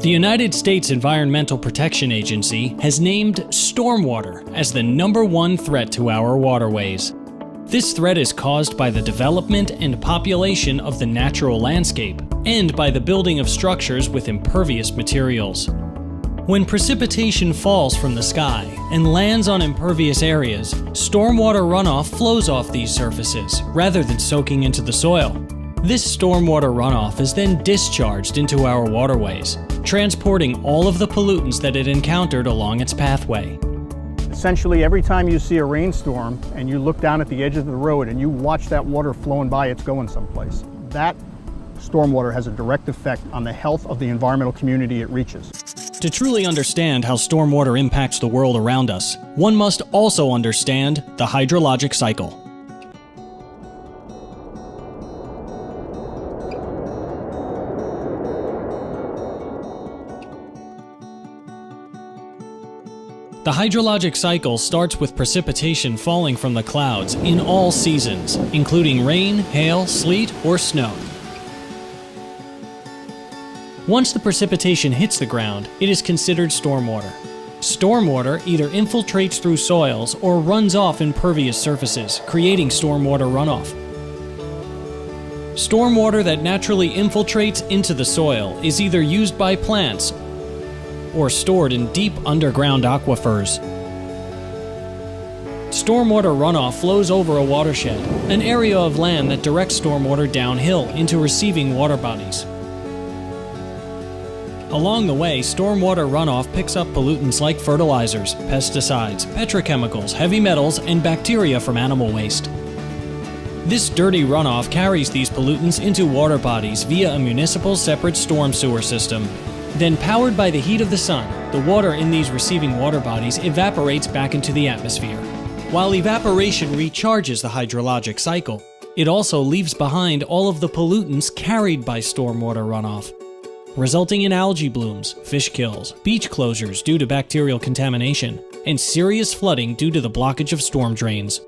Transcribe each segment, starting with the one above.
The United States Environmental Protection Agency has named stormwater as the #1 threat to our waterways. This threat is caused by the development and population of the natural landscape and by the building of structures with impervious materials. When precipitation falls from the sky and lands on impervious areas, stormwater runoff flows off these surfaces rather than soaking into the soil. This stormwater runoff is then discharged into our waterways, transporting all of the pollutants that it encountered along its pathway. Essentially, every time you see a rainstorm and you look down at the edge of the road and you watch that water flowing by, it's going someplace. That stormwater has a direct effect on the health of the environmental community it reaches. To truly understand how stormwater impacts the world around us, one must also understand the hydrologic cycle. The hydrologic cycle starts with precipitation falling from the clouds in all seasons, including rain, hail, sleet, or snow. Once the precipitation hits the ground, it is considered stormwater. Stormwater either infiltrates through soils or runs off impervious surfaces, creating stormwater runoff. Stormwater that naturally infiltrates into the soil is either used by plants or stored in deep underground aquifers. Stormwater runoff flows over a watershed, an area of land that directs stormwater downhill into receiving water bodies. Along the way, stormwater runoff picks up pollutants like fertilizers, pesticides, petrochemicals, heavy metals, and bacteria from animal waste. This dirty runoff carries these pollutants into water bodies via a municipal separate storm sewer system. Then, powered by the heat of the sun, the water in these receiving water bodies evaporates back into the atmosphere. While evaporation recharges the hydrologic cycle, it also leaves behind all of the pollutants carried by stormwater runoff, resulting in algae blooms, fish kills, beach closures due to bacterial contamination, and serious flooding due to the blockage of storm drains.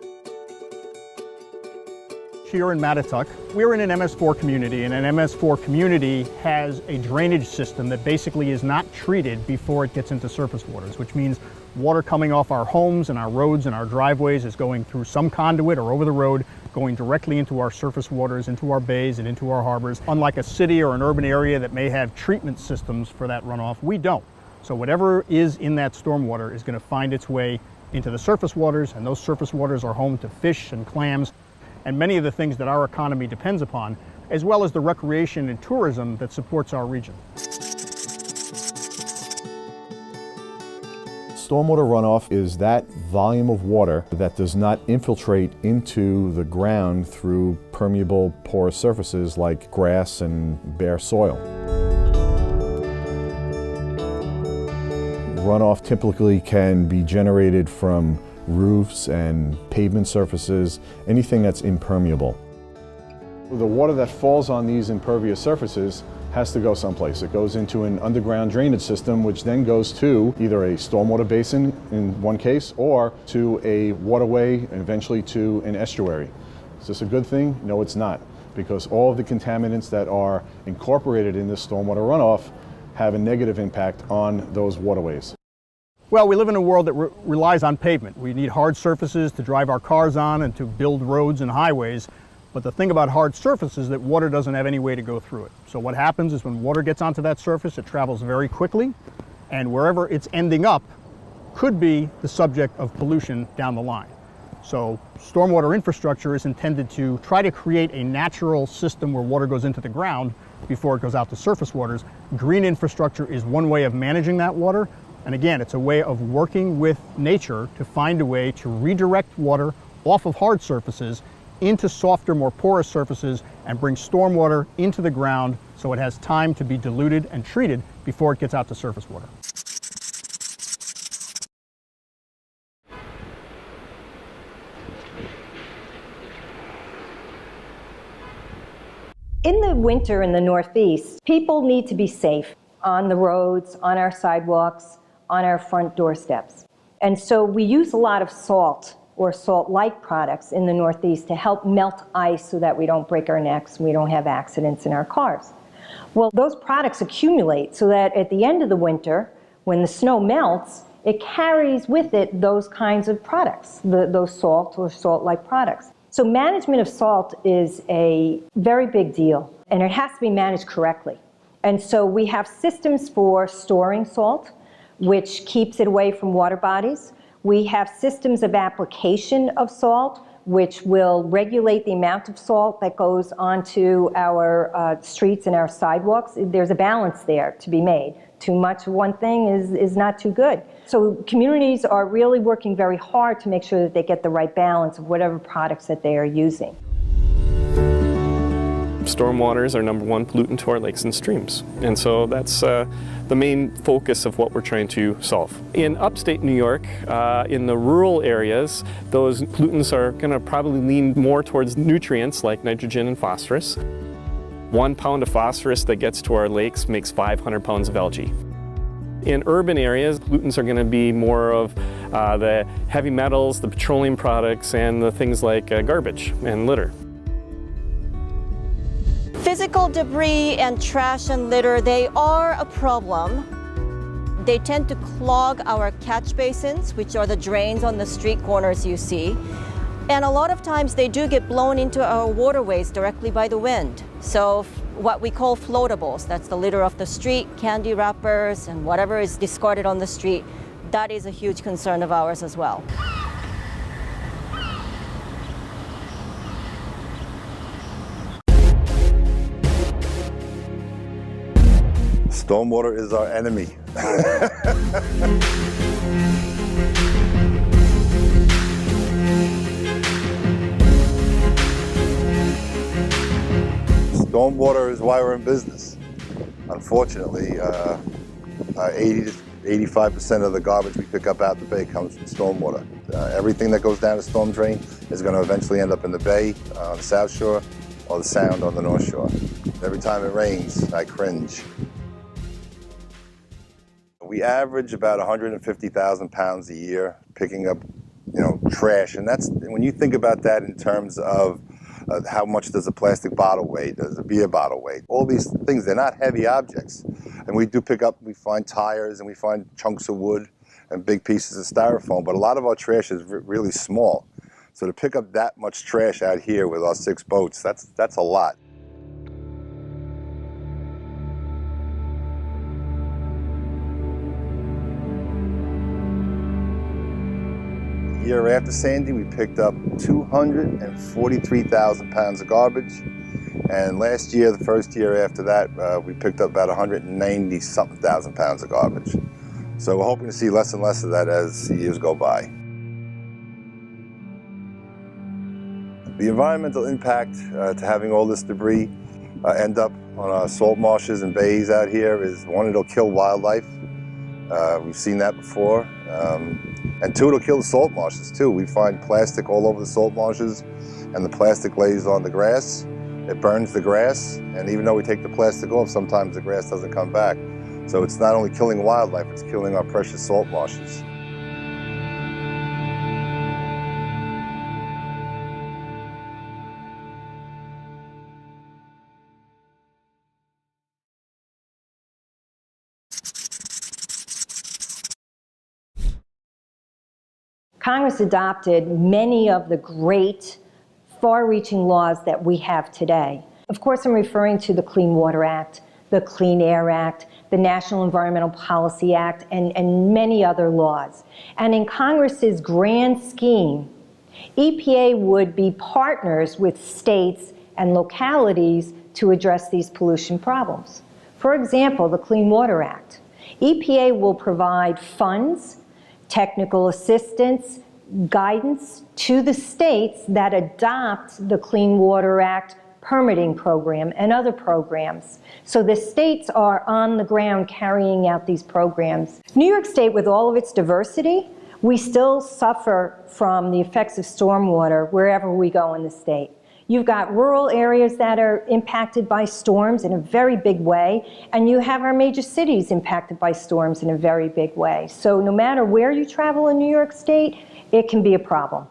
Here in Mattituck, we're in an MS4 community, and an MS4 community has a drainage system that basically is not treated before it gets into surface waters, which means water coming off our homes and our roads and our driveways is going through some conduit or over the road, going directly into our surface waters, into our bays and into our harbors. Unlike a city or an urban area that may have treatment systems for that runoff, we don't. So whatever is in that stormwater is going to find its way into the surface waters, and those surface waters are home to fish and clams and many of the things that our economy depends upon, as well as the recreation and tourism that supports our region. Stormwater runoff is that volume of water that does not infiltrate into the ground through permeable porous surfaces like grass and bare soil. Runoff typically can be generated from roofs and pavement surfaces, anything that's impermeable. The water that falls on these impervious surfaces has to go someplace. It goes into an underground drainage system, which then goes to either a stormwater basin in one case, or to a waterway, and eventually to an estuary. Is this a good thing? No, it's not, because all of the contaminants that are incorporated in this stormwater runoff have a negative impact on those waterways. Well, we live in a world that relies on pavement. We need hard surfaces to drive our cars on and to build roads and highways. But the thing about hard surfaces is that water doesn't have any way to go through it. So what happens is when water gets onto that surface, it travels very quickly, and wherever it's ending up could be the subject of pollution down the line. So stormwater infrastructure is intended to try to create a natural system where water goes into the ground before it goes out to surface waters. Green infrastructure is one way of managing that water. And again, it's a way of working with nature to find a way to redirect water off of hard surfaces into softer, more porous surfaces and bring stormwater into the ground so it has time to be diluted and treated before it gets out to surface water. In the winter in the Northeast, people need to be safe on the roads, on our sidewalks, on our front doorsteps. And so we use a lot of salt or salt-like products in the Northeast to help melt ice so that we don't break our necks, we don't have accidents in our cars. Well, those products accumulate so that at the end of the winter, when the snow melts, it carries with it those kinds of products, those salt or salt-like products. So management of salt is a very big deal, and it has to be managed correctly. And so we have systems for storing salt, which keeps it away from water bodies. We have systems of application of salt, which will regulate the amount of salt that goes onto our streets and our sidewalks. There's a balance there to be made. Too much of one thing is not too good. So communities are really working very hard to make sure that they get the right balance of whatever products that they are using. Stormwater is our #1 pollutant to our lakes and streams. And so that's the main focus of what we're trying to solve. In upstate New York, in the rural areas, those pollutants are going to probably lean more towards nutrients like nitrogen and phosphorus. 1 pound of phosphorus that gets to our lakes makes 500 pounds of algae. In urban areas, pollutants are going to be more of the heavy metals, the petroleum products, and the things like garbage and litter. Physical debris and trash and litter, they are a problem. They tend to clog our catch basins, which are the drains on the street corners you see. And a lot of times they do get blown into our waterways directly by the wind. So what we call floatables, that's the litter off the street, candy wrappers, and whatever is discarded on the street, that is a huge concern of ours as well. Stormwater is our enemy. Stormwater is why we're in business. Unfortunately, 80 to 85% of the garbage we pick up out the bay comes from stormwater. Everything that goes down a storm drain is going to eventually end up in the bay on the South Shore or the Sound on the North Shore. Every time it rains, I cringe. We average about 150,000 pounds a year picking up, trash, and that's when you think about that in terms of how much does a plastic bottle weigh, does a beer bottle weigh? All these things, they're not heavy objects. And we do pick up, we find tires and we find chunks of wood and big pieces of styrofoam, but a lot of our trash is really small. So to pick up that much trash out here with our 6 boats, that's a lot. The year after Sandy, we picked up 243,000 pounds of garbage. And last year, the first year after that, we picked up about 190-something thousand pounds of garbage. So we're hoping to see less and less of that as the years go by. The environmental impact to having all this debris end up on our salt marshes and bays out here is, 1, it'll kill wildlife. We've seen that before. And 2, it'll kill the salt marshes too. We find plastic all over the salt marshes, and the plastic lays on the grass. It burns the grass, and even though we take the plastic off, sometimes the grass doesn't come back. So it's not only killing wildlife, it's killing our precious salt marshes. Congress adopted many of the great, far-reaching laws that we have today. Of course, I'm referring to the Clean Water Act, the Clean Air Act, the National Environmental Policy Act, and many other laws. And in Congress's grand scheme, EPA would be partners with states and localities to address these pollution problems. For example, the Clean Water Act. EPA will provide funds, technical assistance, guidance to the states that adopt the Clean Water Act permitting program and other programs. So the states are on the ground carrying out these programs. New York State, with all of its diversity, we still suffer from the effects of stormwater wherever we go in the state. You've got rural areas that are impacted by storms in a very big way, and you have our major cities impacted by storms in a very big way. So no matter where you travel in New York State, it can be a problem.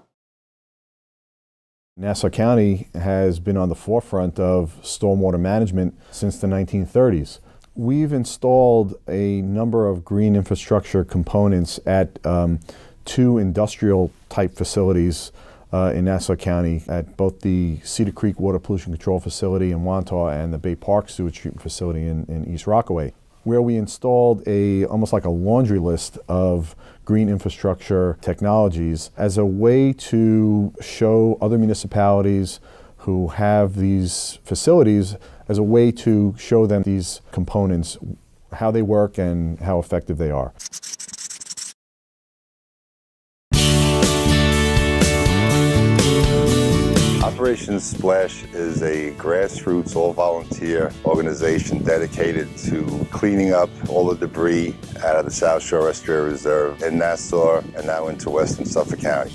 Nassau County has been on the forefront of stormwater management since the 1930s. We've installed a number of green infrastructure components at 2 industrial type facilities in Nassau County, at both the Cedar Creek Water Pollution Control Facility in Wantagh and the Bay Park Sewage Treatment Facility in East Rockaway, where we installed almost like a laundry list of green infrastructure technologies as a way to show other municipalities who have these facilities, as a way to show them these components, how they work and how effective they are. Operation Splash is a grassroots, all-volunteer organization dedicated to cleaning up all the debris out of the South Shore Estuary Reserve in Nassau and now into western Suffolk County.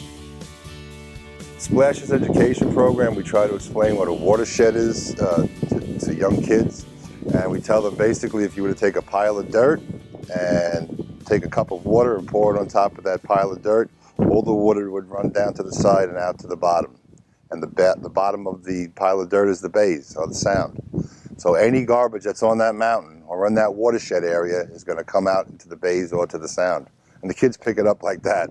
Splash's education program, we try to explain what a watershed is to young kids. And we tell them basically, if you were to take a pile of dirt and take a cup of water and pour it on top of that pile of dirt, all the water would run down to the side and out to the bottom. And the bottom of the pile of dirt is the bays, or the sound. So any garbage that's on that mountain or in that watershed area is going to come out into the bays or to the sound. And the kids pick it up like that.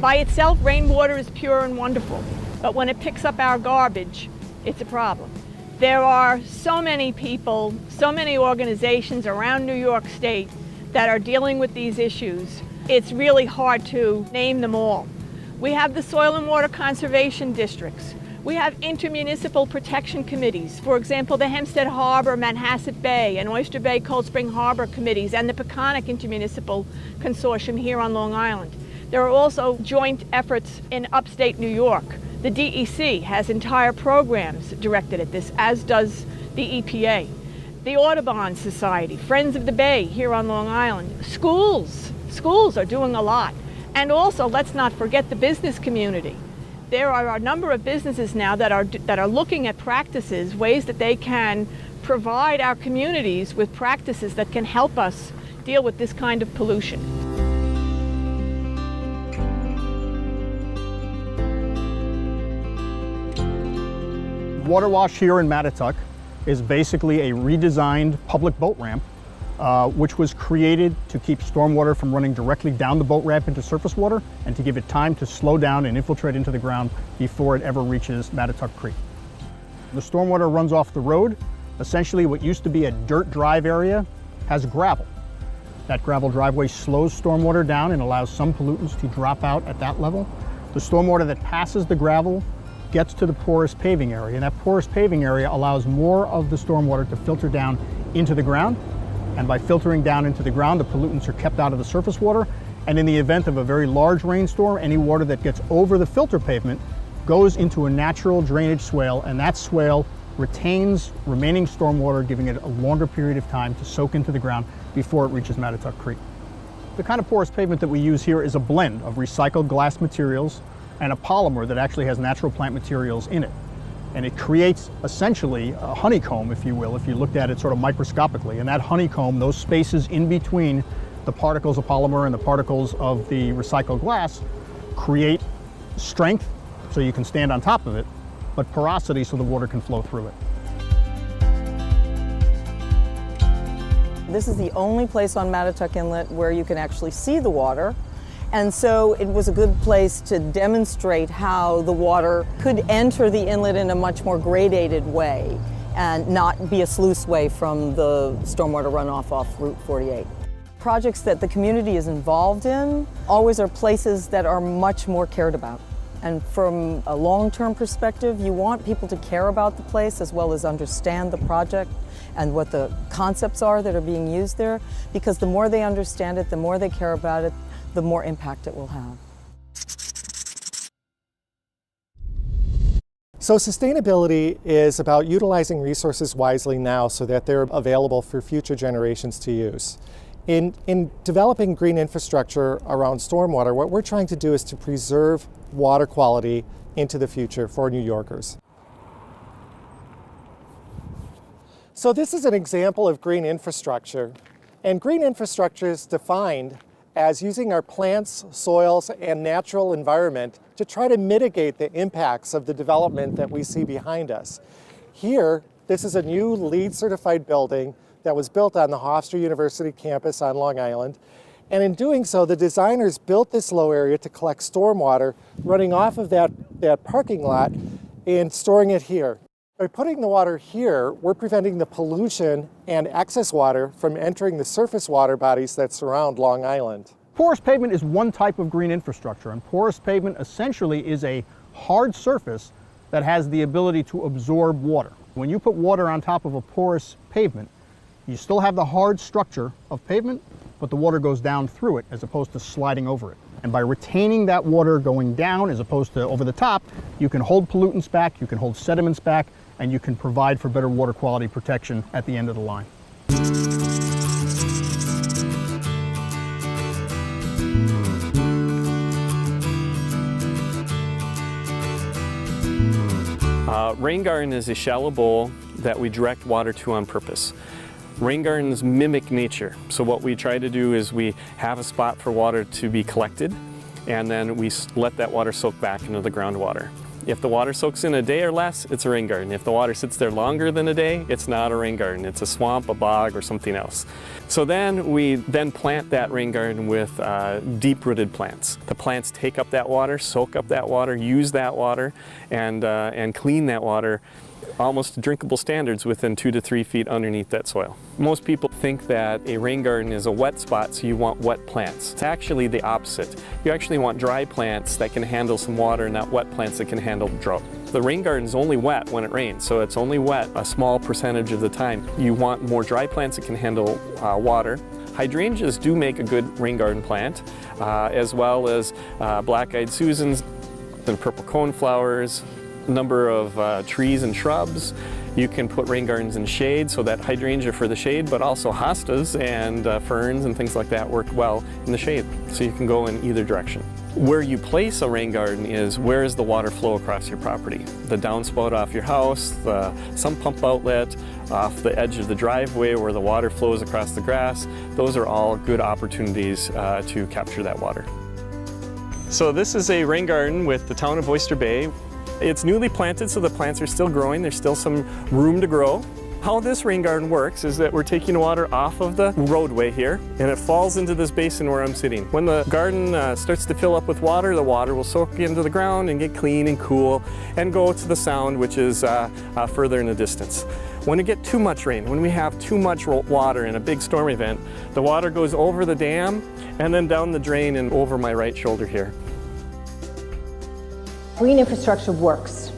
By itself, rainwater is pure and wonderful, but when it picks up our garbage, it's a problem. There are so many people, so many organizations around New York State that are dealing with these issues. It's really hard to name them all. We have the soil and water conservation districts. We have intermunicipal protection committees. For example, the Hempstead Harbor, Manhasset Bay, and Oyster Bay Cold Spring Harbor committees, and the Peconic Intermunicipal Consortium here on Long Island. There are also joint efforts in upstate New York. The DEC has entire programs directed at this, as does the EPA. The Audubon Society, Friends of the Bay here on Long Island. Schools are doing a lot. And also, let's not forget the business community. There are a number of businesses now that are looking at practices, ways that they can provide our communities with practices that can help us deal with this kind of pollution. Water Wash here in Mattituck is basically a redesigned public boat ramp which was created to keep stormwater from running directly down the boat ramp into surface water and to give it time to slow down and infiltrate into the ground before it ever reaches Mattituck Creek. The stormwater runs off the road. Essentially what used to be a dirt drive area has gravel. That gravel driveway slows stormwater down and allows some pollutants to drop out at that level. The stormwater that passes the gravel gets to the porous paving area, and that porous paving area allows more of the stormwater to filter down into the ground. And by filtering down into the ground, the pollutants are kept out of the surface water. And in the event of a very large rainstorm, any water that gets over the filter pavement goes into a natural drainage swale, and that swale retains remaining stormwater, giving it a longer period of time to soak into the ground before it reaches Mattituck Creek. The kind of porous pavement that we use here is a blend of recycled glass materials and a polymer that actually has natural plant materials in it. And it creates essentially a honeycomb, if you will, if you looked at it sort of microscopically. And that honeycomb, those spaces in between the particles of polymer and the particles of the recycled glass, create strength so you can stand on top of it, but porosity so the water can flow through it. This is the only place on Mattituck Inlet where you can actually see the water. And so it was a good place to demonstrate how the water could enter the inlet in a much more gradated way and not be a sluice way from the stormwater runoff off Route 48. Projects that the community is involved in always are places that are much more cared about. And from a long-term perspective, you want people to care about the place as well as understand the project and what the concepts are that are being used there, because the more they understand it, the more they care about it, the more impact it will have. So sustainability is about utilizing resources wisely now so that they're available for future generations to use. In developing green infrastructure around stormwater, what we're trying to do is to preserve water quality into the future for New Yorkers. So this is an example of green infrastructure. And green infrastructure is defined as using our plants, soils, and natural environment to try to mitigate the impacts of the development that we see behind us. Here, this is a new LEED certified building that was built on the Hofstra University campus on Long Island. And in doing so, the designers built this low area to collect stormwater running off of that parking lot and storing it here. By putting the water here, we're preventing the pollution and excess water from entering the surface water bodies that surround Long Island. Porous pavement is one type of green infrastructure, and porous pavement essentially is a hard surface that has the ability to absorb water. When you put water on top of a porous pavement, you still have the hard structure of pavement, but the water goes down through it as opposed to sliding over it. And by retaining that water going down as opposed to over the top, you can hold pollutants back, you can hold sediments back, and you can provide for better water quality protection at the end of the line. Rain garden is a shallow bowl that we direct water to on purpose. Rain gardens mimic nature, so what we try to do is we have a spot for water to be collected, and then we let that water soak back into the groundwater. If the water soaks in a day or less, it's a rain garden. If the water sits there longer than a day, it's not a rain garden. It's a swamp, a bog, or something else. So then we plant that rain garden with deep-rooted plants. The plants take up that water, soak up that water, use that water, and clean that water almost to drinkable standards within 2 to 3 feet underneath that soil. Most people think that a rain garden is a wet spot, so you want wet plants. It's actually the opposite. You actually want dry plants that can handle some water, not wet plants that can handle drought. The rain garden is only wet when it rains, so it's only wet a small percentage of the time. You want more dry plants that can handle water. Hydrangeas do make a good rain garden plant, as well as black-eyed Susans and purple coneflowers, number of trees and shrubs. You can put rain gardens in shade, so that hydrangea for the shade, but also hostas and ferns and things like that work well in the shade, so you can go in either direction. Where you place a rain garden is where is the water flow across your property. The downspout off your house, the sump pump outlet, off the edge of the driveway where the water flows across the grass. Those are all good opportunities to capture that water. So this is a rain garden with the town of Oyster Bay. It's newly planted, so the plants are still growing. There's still some room to grow. How this rain garden works is that we're taking water off of the roadway here, and it falls into this basin where I'm sitting. When the garden starts to fill up with water, the water will soak into the ground and get clean and cool and go to the sound, which is further in the distance. When we get too much rain, when we have too much water in a big storm event, the water goes over the dam and then down the drain and over my right shoulder here. Green infrastructure works.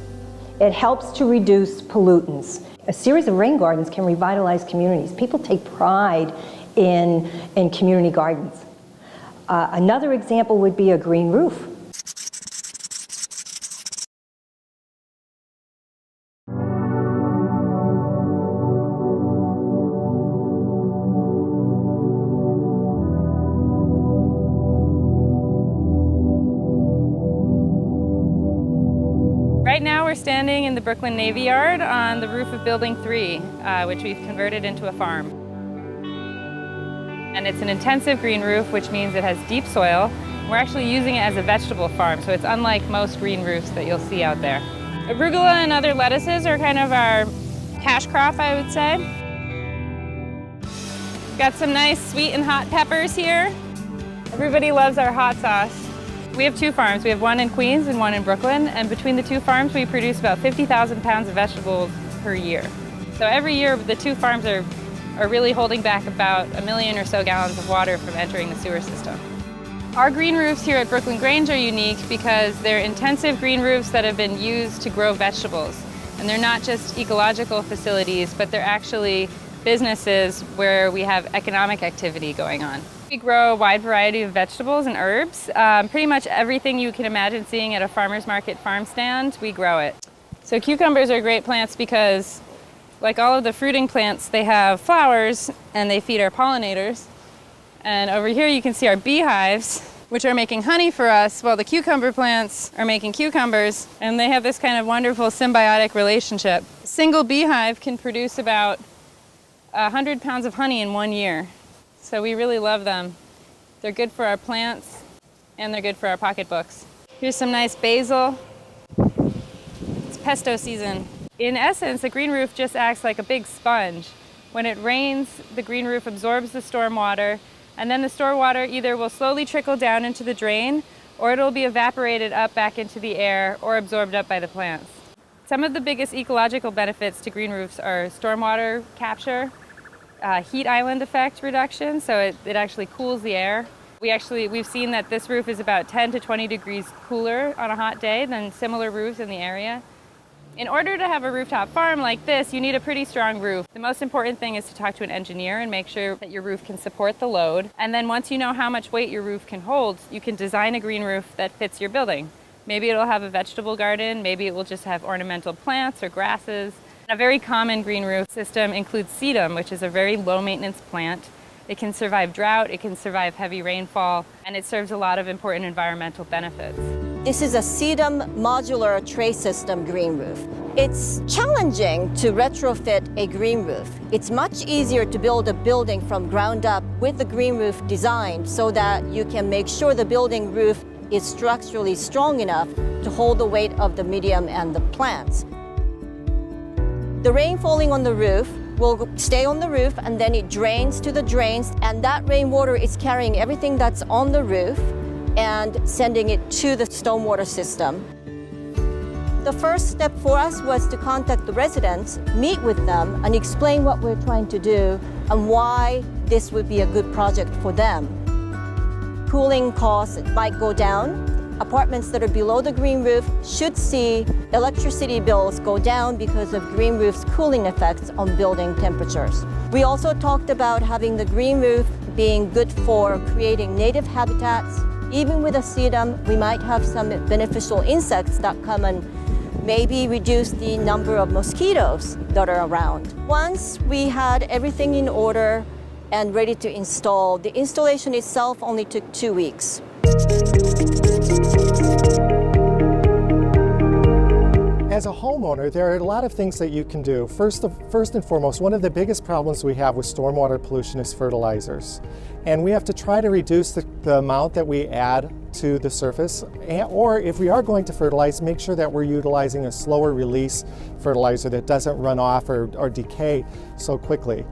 It helps to reduce pollutants. A series of rain gardens can revitalize communities. People take pride in community gardens. Another example would be a green roof. Right now we're standing in the Brooklyn Navy Yard on the roof of Building 3, which we've converted into a farm. And it's an intensive green roof, which means it has deep soil. We're actually using it as a vegetable farm, so it's unlike most green roofs that you'll see out there. Arugula and other lettuces are kind of our cash crop, I would say. We've got some nice sweet and hot peppers here. Everybody loves our hot sauce. We have 2 farms. We have one in Queens and one in Brooklyn, and between the 2 farms we produce about 50,000 pounds of vegetables per year. So every year the 2 farms are really holding back about 1 million or so gallons of water from entering the sewer system. Our green roofs here at Brooklyn Grange are unique because they're intensive green roofs that have been used to grow vegetables. And they're not just ecological facilities, but they're actually businesses where we have economic activity going on. We grow a wide variety of vegetables and herbs. Pretty much everything you can imagine seeing at a farmer's market farm stand, we grow it. So cucumbers are great plants because, like all of the fruiting plants, they have flowers and they feed our pollinators. And over here you can see our beehives, which are making honey for us, while the cucumber plants are making cucumbers, and they have this kind of wonderful symbiotic relationship. A single beehive can produce about 100 pounds of honey in 1 year. So we really love them. They're good for our plants, and they're good for our pocketbooks. Here's some nice basil. It's pesto season. In essence, a green roof just acts like a big sponge. When it rains, the green roof absorbs the storm water, and then the storm water either will slowly trickle down into the drain, or it'll be evaporated up back into the air or absorbed up by the plants. Some of the biggest ecological benefits to green roofs are stormwater capture, heat island effect reduction, so it actually cools the air. We've seen that this roof is about 10 to 20 degrees cooler on a hot day than similar roofs in the area. In order to have a rooftop farm like this, you need a pretty strong roof. The most important thing is to talk to an engineer and make sure that your roof can support the load. And then once you know how much weight your roof can hold, you can design a green roof that fits your building. Maybe it'll have a vegetable garden, maybe it will just have ornamental plants or grasses. A very common green roof system includes sedum, which is a very low maintenance plant. It can survive drought, it can survive heavy rainfall, and it serves a lot of important environmental benefits. This is a sedum modular tray system green roof. It's challenging to retrofit a green roof. It's much easier to build a building from ground up with the green roof designed so that you can make sure the building roof is structurally strong enough to hold the weight of the medium and the plants. The rain falling on the roof will stay on the roof, and then it drains to the drains, and that rainwater is carrying everything that's on the roof and sending it to the stormwater system. The first step for us was to contact the residents, meet with them, and explain what we're trying to do and why this would be a good project for them. Cooling costs might go down. Apartments that are below the green roof should see electricity bills go down because of green roof's cooling effects on building temperatures. We also talked about having the green roof being good for creating native habitats. Even with a sedum, we might have some beneficial insects that come and maybe reduce the number of mosquitoes that are around. Once we had everything in order and ready to install, the installation itself only took 2 weeks. As a homeowner, there are a lot of things that you can do. First and foremost, one of the biggest problems we have with stormwater pollution is fertilizers. And we have to try to reduce the amount that we add to the surface, or if we are going to fertilize, make sure that we're utilizing a slower release fertilizer that doesn't run off or decay so quickly.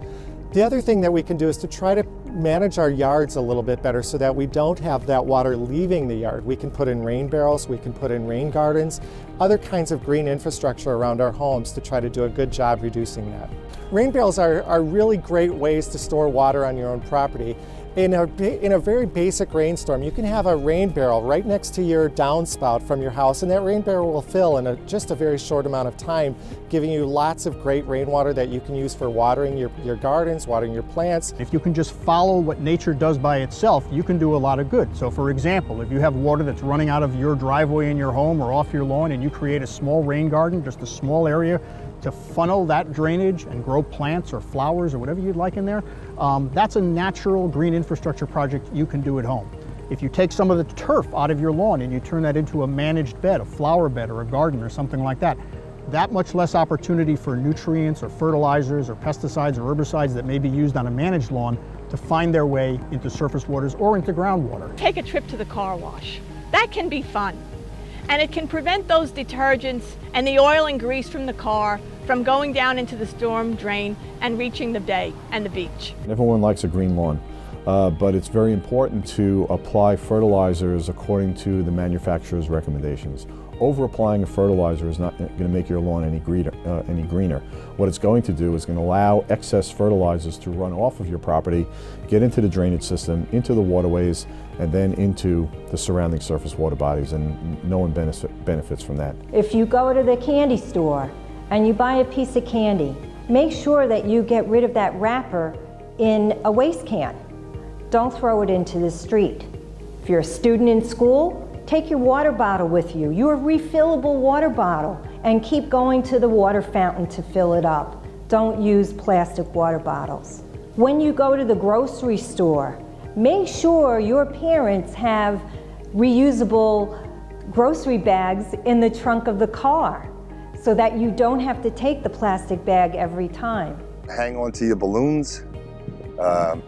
The other thing that we can do is to try to manage our yards a little bit better so that we don't have that water leaving the yard. We can put in rain barrels, we can put in rain gardens, other kinds of green infrastructure around our homes to try to do a good job reducing that. Rain barrels are really great ways to store water on your own property. In a very basic rainstorm, you can have a rain barrel right next to your downspout from your house, and that rain barrel will fill in just a very short amount of time, giving you lots of great rainwater that you can use for watering your gardens, watering your plants. If you can just follow what nature does by itself, you can do a lot of good. So for example, if you have water that's running out of your driveway in your home or off your lawn and you create a small rain garden, just a small area, to funnel that drainage and grow plants or flowers or whatever you'd like in there, that's a natural green infrastructure project you can do at home. If you take some of the turf out of your lawn and you turn that into a managed bed, a flower bed or a garden or something like that, that much less opportunity for nutrients or fertilizers or pesticides or herbicides that may be used on a managed lawn to find their way into surface waters or into groundwater. Take a trip to the car wash. That can be fun. And it can prevent those detergents and the oil and grease from the car from going down into the storm drain and reaching the bay and the beach. Everyone likes a green lawn, but it's very important to apply fertilizers according to the manufacturer's recommendations. Over-applying a fertilizer is not going to make your lawn any greener. What it's going to do is going to allow excess fertilizers to run off of your property, get into the drainage system, into the waterways, and then into the surrounding surface water bodies, and no one benefits from that. If you go to the candy store and you buy a piece of candy, make sure that you get rid of that wrapper in a waste can. Don't throw it into the street. If you're a student in school, take your water bottle with you, your refillable water bottle, and keep going to the water fountain to fill it up. Don't use plastic water bottles. When you go to the grocery store, make sure your parents have reusable grocery bags in the trunk of the car so that you don't have to take the plastic bag every time. Hang on to your balloons.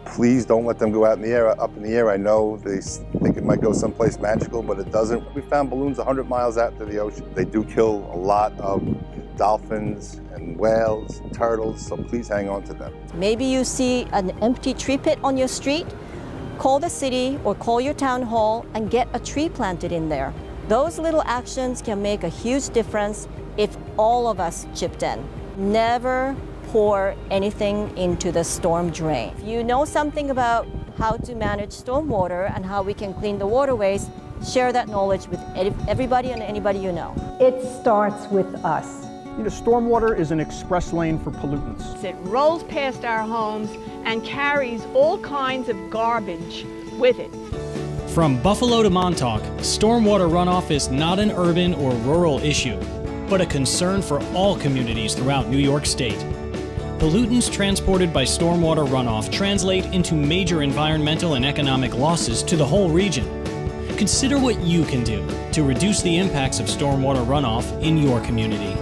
Please don't let them go out in the air, up in the air. I know they think it might go someplace magical, but it doesn't. We found balloons 100 miles out to the ocean. They do kill a lot of dolphins and whales and turtles, so please hang on to them. Maybe you see an empty tree pit on your street. Call the city or call your town hall and get a tree planted in there. Those little actions can make a huge difference if all of us chipped in. Never pour anything into the storm drain. If you know something about how to manage stormwater and how we can clean the waterways, share that knowledge with everybody and anybody you know. It starts with us. You know, stormwater is an express lane for pollutants. It rolls past our homes and carries all kinds of garbage with it. From Buffalo to Montauk, stormwater runoff is not an urban or rural issue, but a concern for all communities throughout New York State. Pollutants transported by stormwater runoff translate into major environmental and economic losses to the whole region. Consider what you can do to reduce the impacts of stormwater runoff in your community.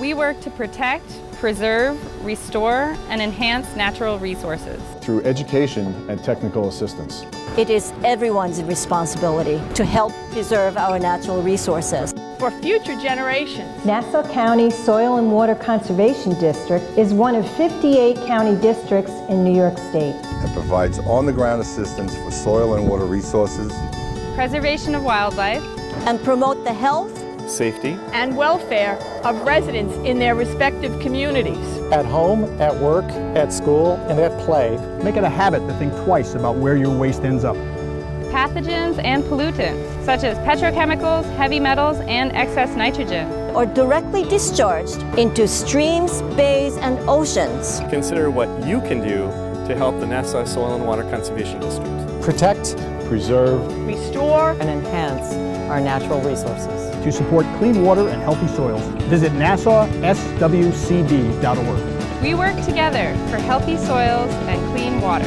We work to protect, preserve, restore, and enhance natural resources. Through education and technical assistance. It is everyone's responsibility to help preserve our natural resources. For future generations. Nassau County Soil and Water Conservation District is one of 58 county districts in New York State. It provides on-the-ground assistance for soil and water resources, Preservation of wildlife, and promote the health, Safety, And welfare of residents in their respective communities. At home, at work, at school, and at play. Make it a habit to think twice about where your waste ends up. pathogens, and pollutants, such as petrochemicals, heavy metals, and excess nitrogen. or directly discharged into streams, bays, and oceans. consider what you can do to help the Nassau Soil and Water Conservation District. Protect, Preserve, Restore And enhance our natural resources. To support clean water and healthy soils, visit nassauSWCD.org. We work together for healthy soils and clean water.